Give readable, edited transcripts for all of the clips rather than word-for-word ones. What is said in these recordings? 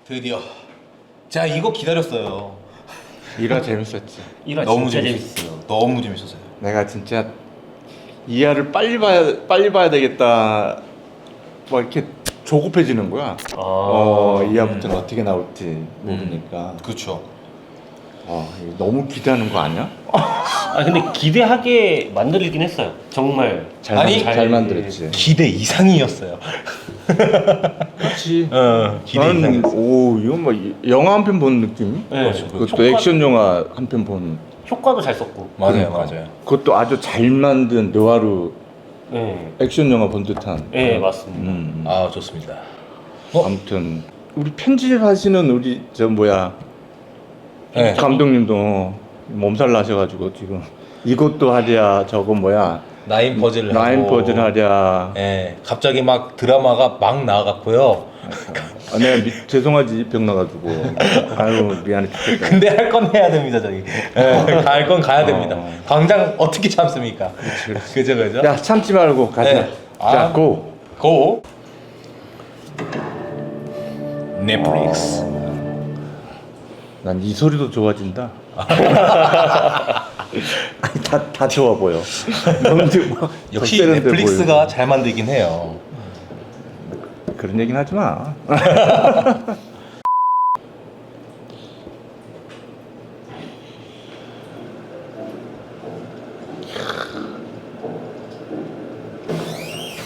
드디어. 자, 이거 기다렸어요. 1화 재밌었지. 1화 너무 진짜 재밌었어요. 재밌었어요. 너무 재밌었어요. 내가 진짜 2화를 빨리 봐야 되겠다. 막 이렇게 조급해지는 거야. 2화부터는 어떻게 나올지 모르니까. 그렇죠. 이거 너무 기대하는 거 아니야? 아 근데 기대하게 만들긴 했어요. 정말 잘 만들었지. 기대 이상이었어요. 그렇지. 기대 나는 이상이었어요. 이건 뭐 영화 한 편 본 느낌? 네. 그것도 액션 영화 한 편 본. 효과도 잘 썼고. 맞아요, 그러니까. 맞아요. 그것도 아주 잘 만든 느와르 네, 액션 영화 본 듯한. 네 맞습니다. 아, 좋습니다. 아무튼 우리 편집하시는 우리 네. 감독님도 몸살 나셔가지고 지금 이것도 하랴 저거 나인 퍼즐을 라인 하고. 퍼즐 하랴. 예, 갑자기 막 드라마가 막 나와갖고요. 내가 죄송하지 병 나가지고. 아유 미안해 죽겠다. 근데 할 건 해야 됩니다, 저기. 예, 갈 건 가야 됩니다. 당장 어떻게 참습니까? 그죠, 그죠? 야 참지 말고 가자. 네. 자 아. 고. 고! 넷플릭스. 난 이 소리도 좋아진다. 아니, 다 좋아 보여. 너무 막 역시 더 세련돼 넷플릭스가 보이고. 잘 만들긴 해요. 그런 얘기는 하지 마.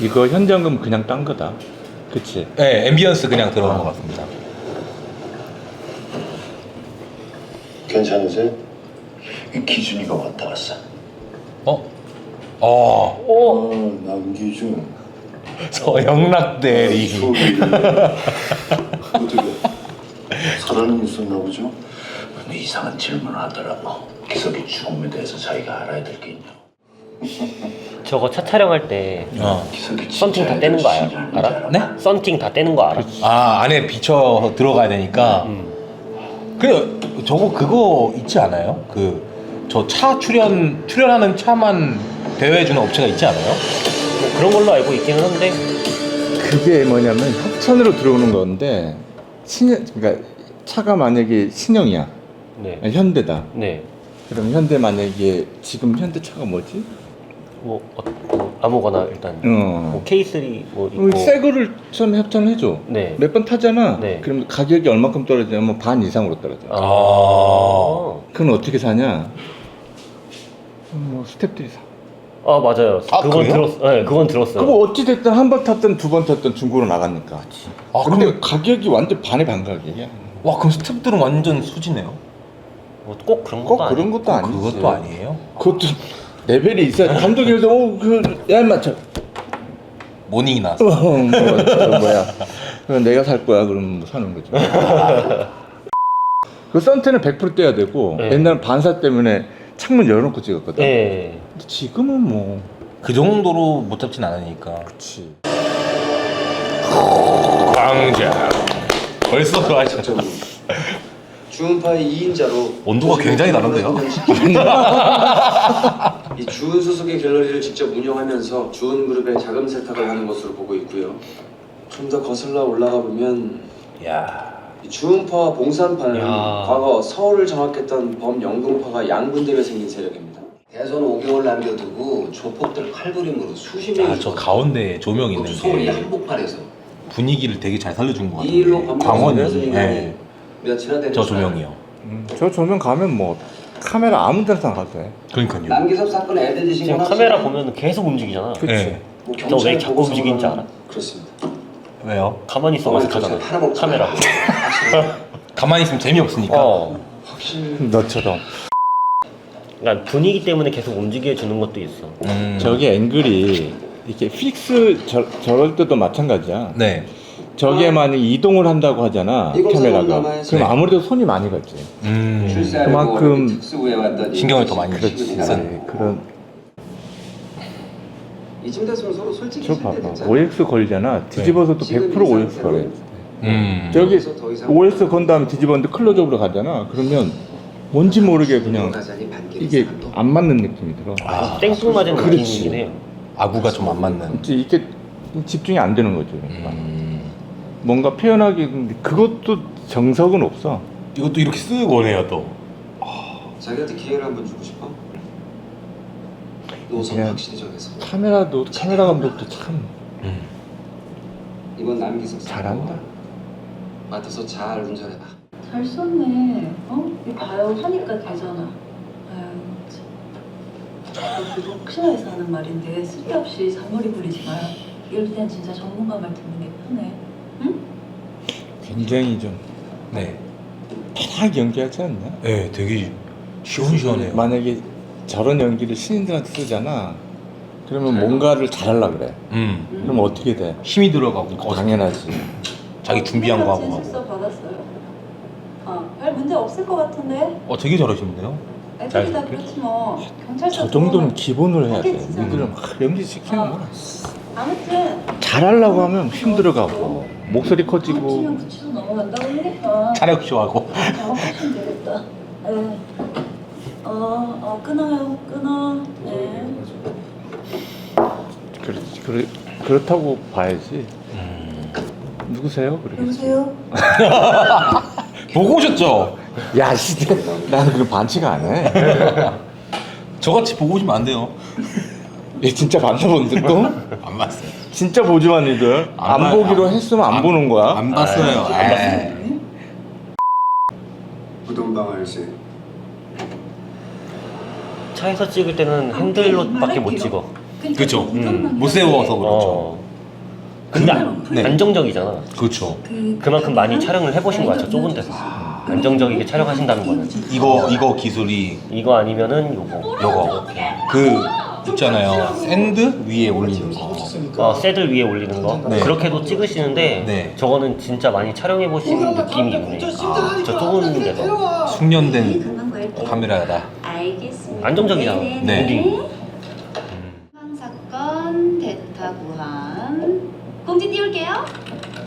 이거 현장금 그냥 딴 거다. 그치? 네, 앰비언스 그냥 들어간 것 같습니다. 괜찮으세요? 기준이가 왔다 갔어. 남기준. 서영락대리. 어떻게 살아는 있었나 보죠? 근데 이상한 질문을 하더라고. 기석이 죽음에 대해서 자기가 알아야 될 게 있냐고. 저거 차 촬영할 때 기석이 썬팅 다 떼는 거 알아? 네? 썬팅 다 떼는 거 알아? 아, 안에 비쳐 들어가야 되니까. 그래, 저거 그거 있지 않아요? 저 차 출연하는 차만 대여해 주는 업체가 있지 않아요? 뭐 그런 걸로 알고 있기는 한데 그게 뭐냐면 협찬으로 들어오는 건데 그러니까 차가 만약에 신형이야. 네, 현대다. 네. 그럼 현대 만약에 지금 현대 차가 뭐지? 뭐 아무거나 일단 뭐 K3 뭐 있고 새 거를 처음에 협찬을 해줘. 네. 몇 번 타잖아. 네. 그럼 가격이 얼마큼 떨어지냐면 반 이상으로 떨어져. 그건 어떻게 사냐? 뭐 스탭들이 사. 아 맞아요. 아, 그건 그래요? 네, 그건 들었어요. 그거 어찌 됐든 한 번 탔든 두 번 탔든 중고로 나가니까. 아, 근데 그럼 가격이 완전 반의 반가격이야. 와, 그럼 스탭들은 완전 수지네요. 뭐 꼭 그런 꼭 것도 그런 아니고. 것도 아니지. 그것도 아니에요. 그것도 레벨이 있어야 감독이 그래도 야 인마 모닝이 나왔어. 뭐야 그럼 내가 살 거야 그러면 뭐 사는 거지. 그 썬텐은 100% 떼야 되고 네. 옛날엔 반사 때문에 창문 열어놓고 찍었거든. 네. 근데 지금은 뭐 그 정도로 못 잡진 않으니까. 그치. 광장. 벌써 좋아하셨죠? 주은파의 2인자로 온도가 굉장히 다른데요? 이 주은 소속의 갤러리를 직접 운영하면서 주은 그룹의 자금 세탁을 하는 것으로 보고 있고요. 좀 더 거슬러 올라가 보면 야. 이 주은파와 봉산파는 야. 과거 서울을 장악했던 범영동파가 양분되며 생긴 세력입니다. 대선 5개월 남겨두고 조폭들 칼부림으로 수십 명이 아, 저 가운데 조명 있는 그것도 서울 이 게 한복판에서 분위기를 되게 잘 살려준 것 이 일로 같은데. 광원이 광원이. 네. 며칠 안 저 조명이요. 저 조명 가면 뭐 카메라 아무 데나 가도 돼. 그러니까요. 남기섭 사건 애들 드신 지금 건 카메라 확실해요? 보면 계속 움직이잖아. 네. 뭐 저왜 자꾸 보고서는 움직이는지 알아? 그렇습니다. 왜요? 가만히 있어 어색하잖아. 팔아먹고 카메라. 가만히 있으면 재미없으니까. 확실히 너처럼. 그러니까 분위기 때문에 계속 움직여 주는 것도 있어. 저기 앵글이 이렇게 픽스 저럴 때도 마찬가지야. 네. 저게 만약 이동을 한다고 하잖아 이곳은 카메라가. 동남아에서 그럼 네. 아무래도 손이 많이 가지. 그만큼 특수부에 왔더니 신경을 더 많이 그렇지. 쓴. 그런 이쯤 됐으면 서로 솔직히 저 봐봐. OX 걸잖아. 뒤집어서도 지금 100% 이 OX 걸어. 저기 더 이상 OX 건 다음에 뒤집었는데 클로즈업으로 가잖아. 그러면 뭔지 모르게 그냥 이게 안 맞는 느낌이 들어. 아, 땡뚱 맞은 그렇지. 느낌이긴 해요. 아구가 좀 안 맞는. 이게 집중이 안 되는 거죠. 뭔가 표현하기 근데 그것도 정석은 없어. 이것도 이렇게 쓱 오네요 또. 자기한테 기회를 한번 주고 싶어? 노선 그냥 확실히 정해서 카메라 감독도 참 이번 남기석 잘한다. 맡아서 잘 운전해봐. 잘 썼네. 어? 이거 봐요. 하니까 되잖아. 아유, 참. 그거 혹시나 해서 하는 말인데 쓸데없이 잔머리 부리지 마요. 이럴 땐 진짜 전문가 말 듣는 게 편해. 응? 굉장히 좀 네. 편하게 연기하지 않나? 네, 되게 시원시원해요. 만약에 저런 연기를 신인들한테 쓰잖아. 그러면 뭔가를 잘하려고 그래. 그럼 어떻게 돼? 힘이 들어가고 당연하지. 자기 준비한 거 하고 막. 진술서 받았어요. 별 문제 없을 것 같은데. 되게 잘하시는데요? 애들이 다 그렇지 뭐. 경찰서 저 정도는 기본으로 해야 돼. 하겠지. 이들은 막 연기 시키는 거야. 아무튼 잘하려고 하면 힘들어가고 목소리 치면 커지고 붙이고 넘어간다고 하니까 차력쇼하고. 작업하시면 되겠다. 네. 끊어요. 끊어. 네. 그렇다고 봐야지. 누구세요? 그러겠지. 여보세요? 보고 오셨죠? 야, 진짜 나는 그런 반칙 안 해. 저같이 보고 오시면 안 돼요. 얘 진짜 만나본데 또? 안 봤어요. 진짜 보지만 니들 안 봐- 보기로 했으면 안 보는 거야. 안 봤어요. 에이. 부동방 알지? 차에서 찍을 때는 핸들로밖에 못 찍어. 그쵸. 못 세워서 그렇죠. 근데 네. 안정적이잖아. 그렇죠. 그만큼 많이 촬영을 해보신 거야, 저 좁은 데서. 안정적이게 촬영하신다는 거는. 이거 기술이 이거 아니면은 요거. 그 있잖아요. 샌드 위에 올리는 거. 새들 위에 올리는 거. 네. 그렇게도 찍으시는데 네. 저거는 진짜 많이 촬영해보신 느낌이 있네. 저 좁은 데서. 숙련된 카메라다. 알겠습니다. 안정적이잖아. 네. 무빙. 사건 대타 구함 공지 띄울게요.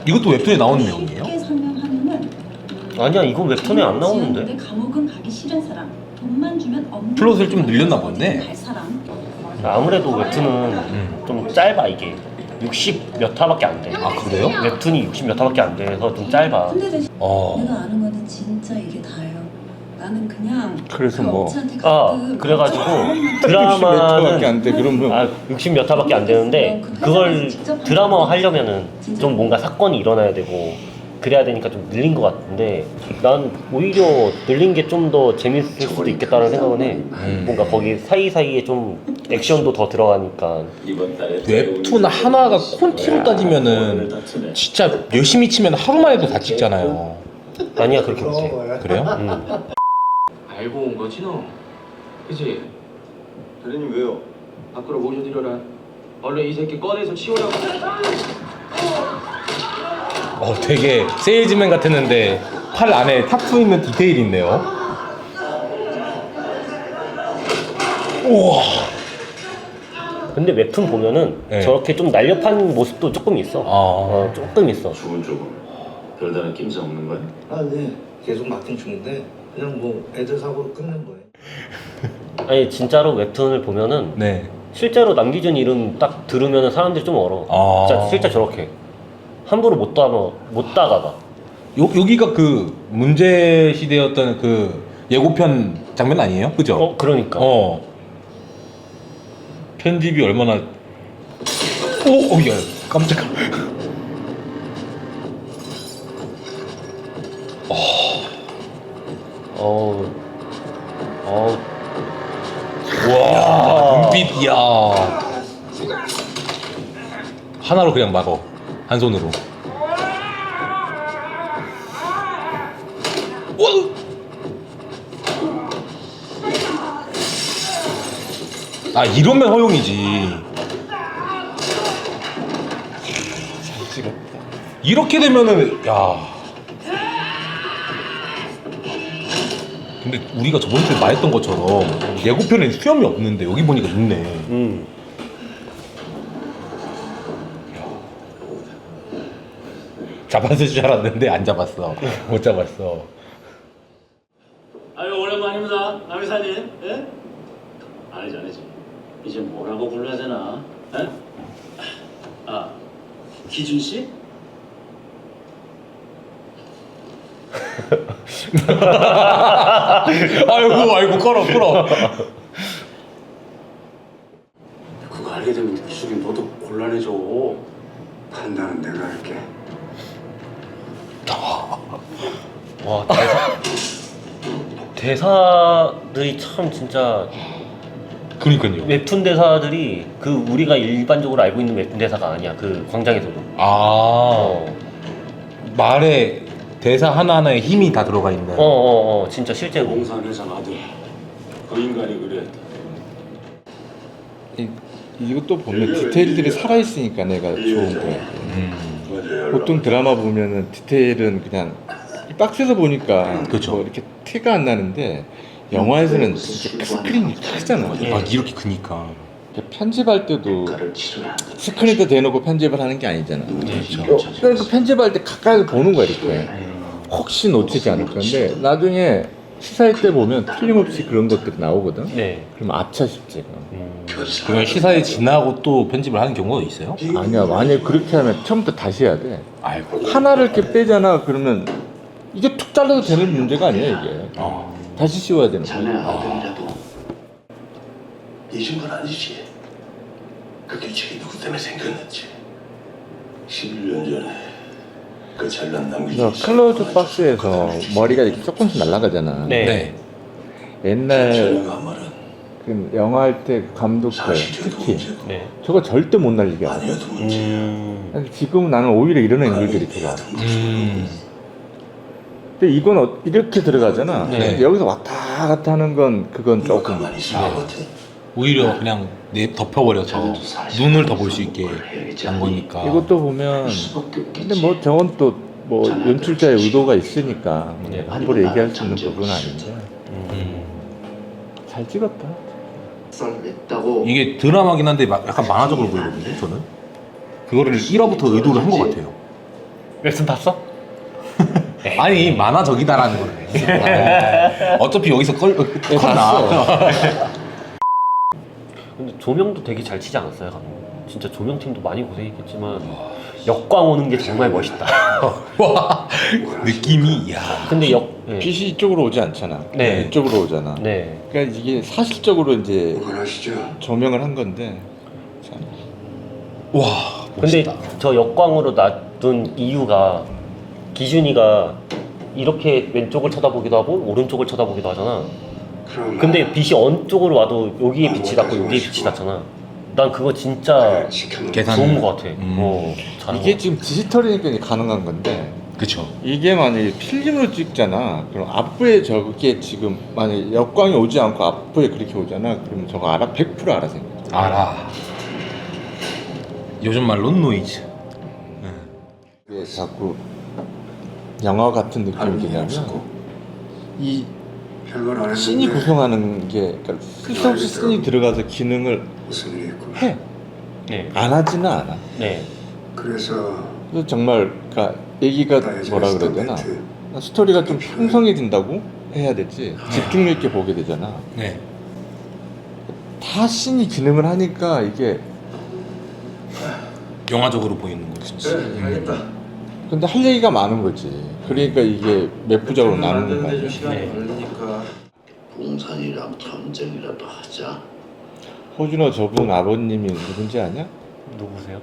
이것도 웹툰에 나오는 내용이에요? 쉽게 설명하면은 아니야, 이건 웹툰에 안 나오는데. 감옥은 가기 싫은 사람, 돈만 주면 없는 플롯을 좀 늘렸나 본데? 갈 사람. 아무래도 웹툰은 좀 짧아, 이게. 60 몇 화밖에 안 돼. 아 그래요? 웹툰이 60 몇 화밖에 안 돼서 좀 짧아. 근데 대신 어. 내가 아는 거는 진짜 이게 다예요. 나는 그냥 그래서 그 뭐. 업체한테 가끔 그래가지고 60몇 드라마는 화밖에 안 돼. 그러면 60 몇 화밖에 안 되는데 그걸 드라마 하려면은 좀 뭔가 사건이 일어나야 되고 그래야 되니까 좀 늘린 것 같은데 난 오히려 늘린 게 좀 더 재밌을 수도 있겠다는 생각은 해. 뭔가 거기 사이사이에 좀 액션도 더 들어가니까. 이번 달에 웹툰 하나가 콘티로 따지면은 진짜 열심히 치면 하루 만에도 다 찍잖아요. 아니야, 그렇게 못해. 그래요? 알고 온 거지 너? 그치? 대리님 왜요? 밖으로 모셔드려라. 얼른 이 새끼 꺼내서 치우라고. 되게 세일즈맨 같았는데 팔 안에 타투 있는 디테일이 있네요. 우와. 근데 웹툰 보면은 네. 저렇게 좀 날렵한 모습도 조금 있어. 조금 있어. 죽은 쪽은 별다른 낌새 없는 거야? 아, 네. 계속 막힌 중인데 그냥 뭐 애들 사고로 끝낸 거예요. 아니 진짜로 웹툰을 보면은 네. 실제로 남기준 이름 딱 들으면은 사람들이 좀 얼어. 진짜 실제 저렇게 함부로 못 다가가. 여기가 그 문제 시대였던 그 예고편 장면 아니에요? 그죠? 그러니까. 편집이 얼마나 야, 깜짝아. 와, 눈빛, 이야. 하나로 그냥 막어. 한 손으로. 이러면 허용이지. 잘 찍었다. 이렇게 되면은, 야. 근데 우리가 저번 주에 말했던 것처럼 예고편에 수염이 없는데 여기 보니까 있네. 잡았을 줄 알았는데 안 잡았어. 못 잡았어. 아유 오랜만입니다 남이사님. 예? 아니지 이제 뭐라고 불러야 되나? 예? 기준 씨? 아이고 끌어. 그거 알게 되면 이수긴 너도 곤란해져. 판단은 내가 할게. 와 대사들이 참 진짜 그러니까요. 웹툰 대사들이 그 우리가 일반적으로 알고 있는 웹툰 대사가 아니야. 그 광장에서도. 말에 대사 하나하나에 힘이 다 들어가 있는. 진짜 실제로. 공산 회장 아들. 그 인간이 그래. 이것도 보면 디테일들이 살아있으니까 내가 좋은 거야. 보통 드라마 보면은 디테일은 그냥 박스에서 보니까 그쵸. 뭐 이렇게 티가 안 나는데 영화에서는 진짜 스크린이 크잖아. 이렇게 크니까. 편집할 때도 스크린에 대놓고 편집을 하는 게 아니잖아. 그렇죠. 그러니까 편집할 때 가까이서 보는 거야 이렇게. 혹시 놓치지 않을 건데 나중에 시사회 때 보면 틀림없이 그런 것들이 나오거든. 네. 그럼 아차 싶지. 그러면 시사에 지나고 또 편집을 하는 경우가 있어요? 아니야, 만약에 그렇게 하면 처음부터 다시 해야 돼. 아이고. 하나를 이렇게 빼잖아. 그러면 이게 툭 잘라도 되는 문제가 아니야 이게. 다시 씌워야 되는 자네 거야. 아들이라도 잊은 건 아니지. 그 규칙이 누구 때문에 생겼는지. 11년 전에 그 잘난 남기지. 그래서 클로즈 박스에서 머리가 이렇게 조금씩 날아가잖아. 네. 옛날 촬영한 말은 그 영화 할 때 감독들 사실이어도 특히 문제고 네. 저거 절대 못 날리게 하거든. 아니어도 문제야. 근데 지금은 나는 오히려 이런 앵글들이 좋아. 근데 이건 이렇게 들어가잖아. 네. 근데 여기서 왔다 갔다 하는 건 그건 너 조금. 가만히 있을 것 같아. 오히려 그냥 덮어버려서 눈을 더 볼 수 있게 한 거니까. 이것도 보면 수밖에 없겠지. 근데 뭐 저건 또 뭐 연출자의 의도가 있으니까 뭐 네. 함부로 얘기할 수 있는 부분은 아닌데 잘 찍었다. 썰 냈다고. 이게 드라마긴 한데 약간 만화적으로 보이거든요. 저는 그거를 1화부터 의도를 한 것 같아요. 웹툰 봤어? 아니 만화적이다라는 거네. 어차피 여기서 컷나. 근데 조명도 되게 잘 치지 않았어요? 감독? 진짜 조명팀도 많이 고생했겠지만 역광 오는 게 정말 멋있다. 와 느낌이 야. 근데 네. 빛이 이쪽으로 오지 않잖아. 네. 이쪽으로 오잖아. 네. 그러니까 이게 사실적으로 이제 그만하시죠. 조명을 한 건데 참. 와. 근데 멋있다. 저 역광으로 놔둔 이유가 기준이가 이렇게 왼쪽을 쳐다보기도 하고 오른쪽을 쳐다보기도 하잖아. 근데 빛이 어느 쪽으로 와도 여기에 빛이 닿고 여기에 빛이 닿잖아. 난 그거 진짜 계산. 좋은 것 같아. 잘한 이게 것 지금 디지털이니까 이제 가능한 건데 그쵸. 이게 만약에 필름으로 찍잖아. 그럼 앞부에 저게 지금 만약에 역광이 오지 않고 앞부에 그렇게 오잖아. 그러면 저거 알아? 100% 알아 생겨. 알아. 요즘 말로는 노이즈. 왜 자꾸 영화 같은 느낌이 드냐면 이 별걸 안 씬이 했는데 구성하는 게 그러니까 쓸데없이 씬이 들어가서 기능을 무슨 일이 있구나. 해. 네. 안 하지는 않아. 네. 그래서 그래서 정말 그러니까 얘기가 뭐라 그래야 되나 스토리가 좀 풍성해진다고 해야 되지 집중력 있게 보게 되잖아. 네. 다 씬이 기능을 하니까 이게 영화적으로 보이는 거지. 알겠다. 근데 할 얘기가 많은 거지. 그러니까 이게 몇 부작으로 나누는 거 아니야. 시간이 걸리니까. 봉산이랑 전쟁이라도 하자. 호준호 저분 아버님이 누군지 아냐? 누구세요?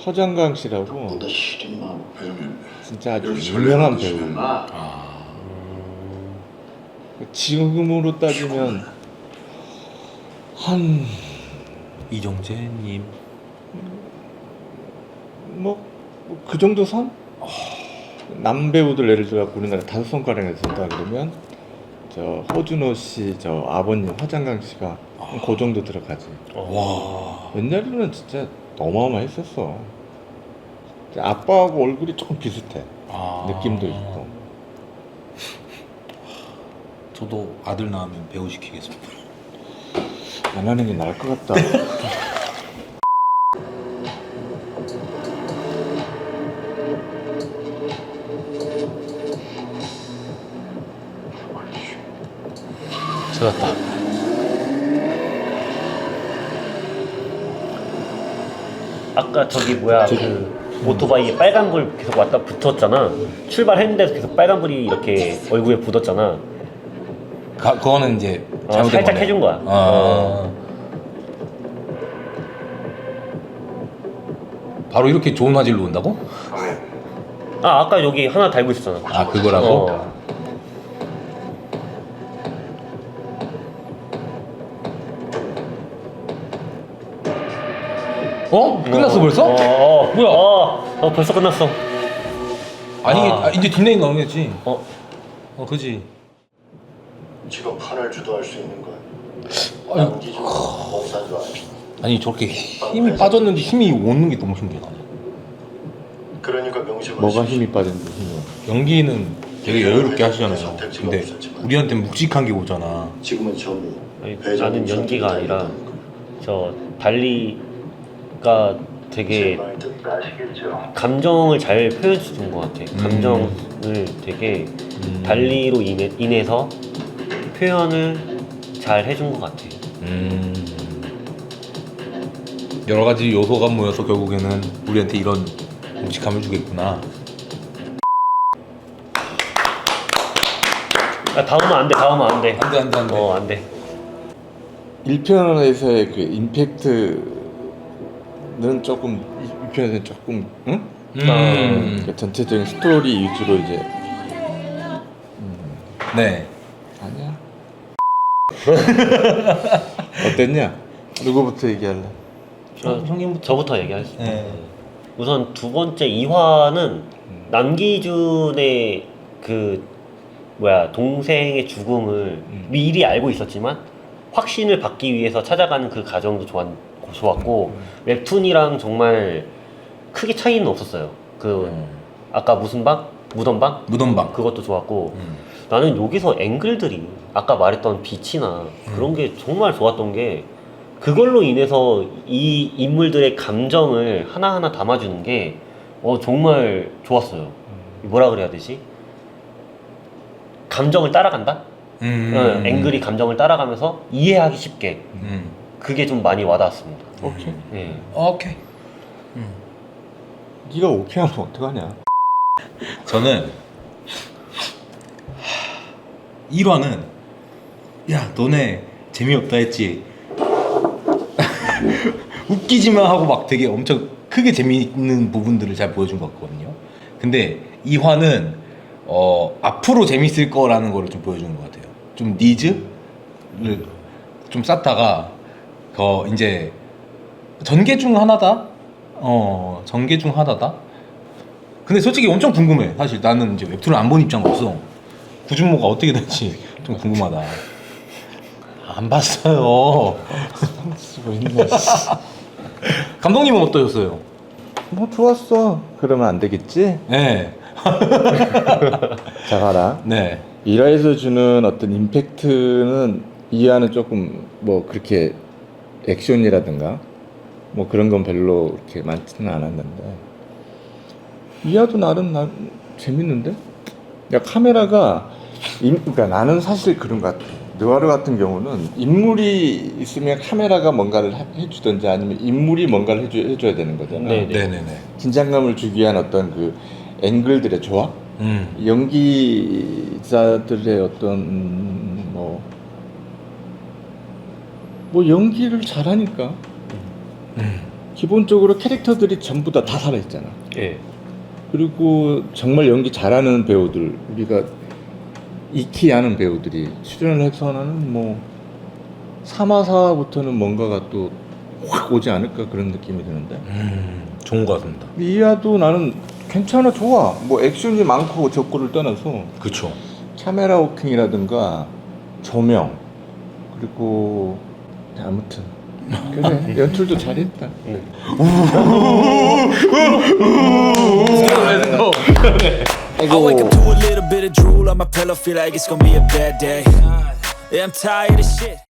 허정강 씨라고 보다 시린 마음 배우면 진짜 아주 유명한 배우. 지금으로 따지면 한 이정재님. 뭐 그 정도 선? 남배우들 예를 들어 우리나라 5손가락에 든다 그러면 저 호준호 씨 저 아버님 허장강 씨가 그 정도 들어가지. 와. 옛날에는 진짜 어마어마했었어. 아빠하고 얼굴이 조금 비슷해. 느낌도 있고. 저도 아들 낳으면 배우 시키겠습니다. 안 하는 게 나을 것 같다. 찾았다. 아까 저기 뭐야 그 오토바이에 빨간불 계속 왔다 붙었잖아. 출발했는데도 계속 빨간불이 이렇게 얼굴에 붙었잖아. 그거는 이제 잘못된 살짝 거네. 해준 거야. 바로 이렇게 좋은 화질로 온다고? 아까 여기 하나 달고 있었잖아. 아 그거라고? 끝났어 벌써? 뭐야? 벌써 끝났어. 아니 이제 뒷레인 나오겠지. 그지. 지금 판을 주도할 수 있는 건 아유. 남기준 공산도 아니야. 아니 저렇게 힘이 빠졌는데 힘이 오는 게 너무 신기하다. 그러니까 명심하십시오. 뭐가 힘이 빠졌는데 힘이. 연기는 되게 여유롭게 하시잖아요. 근데 우리한테 묵직한 게 오잖아. 지금은 전부 아니, 나는 연기가 아니라 저 달리가 되게 감정을 잘 표현해 주는 것 같아. 감정을 되게 달리로 인해서 표현을 잘 해준 것 같아. 여러 가지 요소가 모여서 결국에는 우리한테 이런 묵직함을 주겠구나. 다음은 안 돼. 다음은 안 돼. 안 돼. 안 돼. 1편에서의 그 임팩트는 조금 2편에서는 조금 응? 그 전체적인 스토리 위주로 이제 네. 아니야. 어땠냐? 누구부터 얘기할래? 저부터 얘기하겠습니다. 네. 우선 두 번째 2화는 남기준의 동생의 죽음을 미리 알고 있었지만 확신을 받기 위해서 찾아가는 그 과정도 좋았고 웹툰이랑 정말 크게 차이는 없었어요. 아까 무슨 방? 무덤방? 무덤방. 그것도 좋았고 나는 여기서 앵글들이 아까 말했던 빛이나 그런 게 정말 좋았던 게 그걸로 인해서 이 인물들의 감정을 하나하나 담아주는 게 정말 좋았어요. 뭐라 그래야 되지? 감정을 따라간다? 앵글이 감정을 따라가면서 이해하기 쉽게 그게 좀 많이 와닿았습니다. 오케이. 네. 오케이. 네가 오케이 하면 어떡하냐? 저는 1화는 야 너네 재미없다 했지 웃기지만 하고 막 되게 엄청 크게 재미있는 부분들을 잘 보여준 것 같거든요. 근데 2화는 앞으로 재밌을 거라는 거를 좀 보여주는 것 같아요. 좀 니즈를 좀 쌓다가 이제 전개 중 하나다. 전개 중 하나다. 근데 솔직히 엄청 궁금해. 사실 나는 이제 웹툰을 안 본 입장으로서 구준모가 어떻게 될지 좀 궁금하다. 안 봤어요. 감독님은 어떠셨어요? 뭐 좋았어. 그러면 안 되겠지? 네. 자 가라. 네. 1화에서 주는 어떤 임팩트는 2화는 조금 뭐 그렇게 액션이라든가 뭐 그런 건 별로 그렇게 많지는 않았는데 2화도 나름 재밌는데? 야 카메라가 그러니까 나는 사실 그런 것 같아. 느와르 같은 경우는 인물이 있으면 카메라가 뭔가를 해주든지 아니면 인물이 뭔가를 해줘야 되는 거잖아. 네네네. 긴장감을 주기 위한 어떤 그 앵글들의 조합, 연기자들의 어떤 뭐 연기를 잘하니까 기본적으로 캐릭터들이 전부 다 살아있잖아. 예. 그리고 정말 연기 잘하는 배우들, 우리가 익히 아는 배우들이 출연을 해서는 뭐 3화, 4화부터는 뭔가가 또 확 오지 않을까 그런 느낌이 드는데 좋은 것 같습니다. 2화도 나는 괜찮아, 좋아. 뭐 액션이 많고 적고를 떠나서 그쵸. 카메라 워킹이라든가 조명 그리고 아무튼 그래 연출도 잘했다. I wake up to a little bit of drool on my pillow, feel like it's gonna be a bad day. Yeah, I'm tired of shit.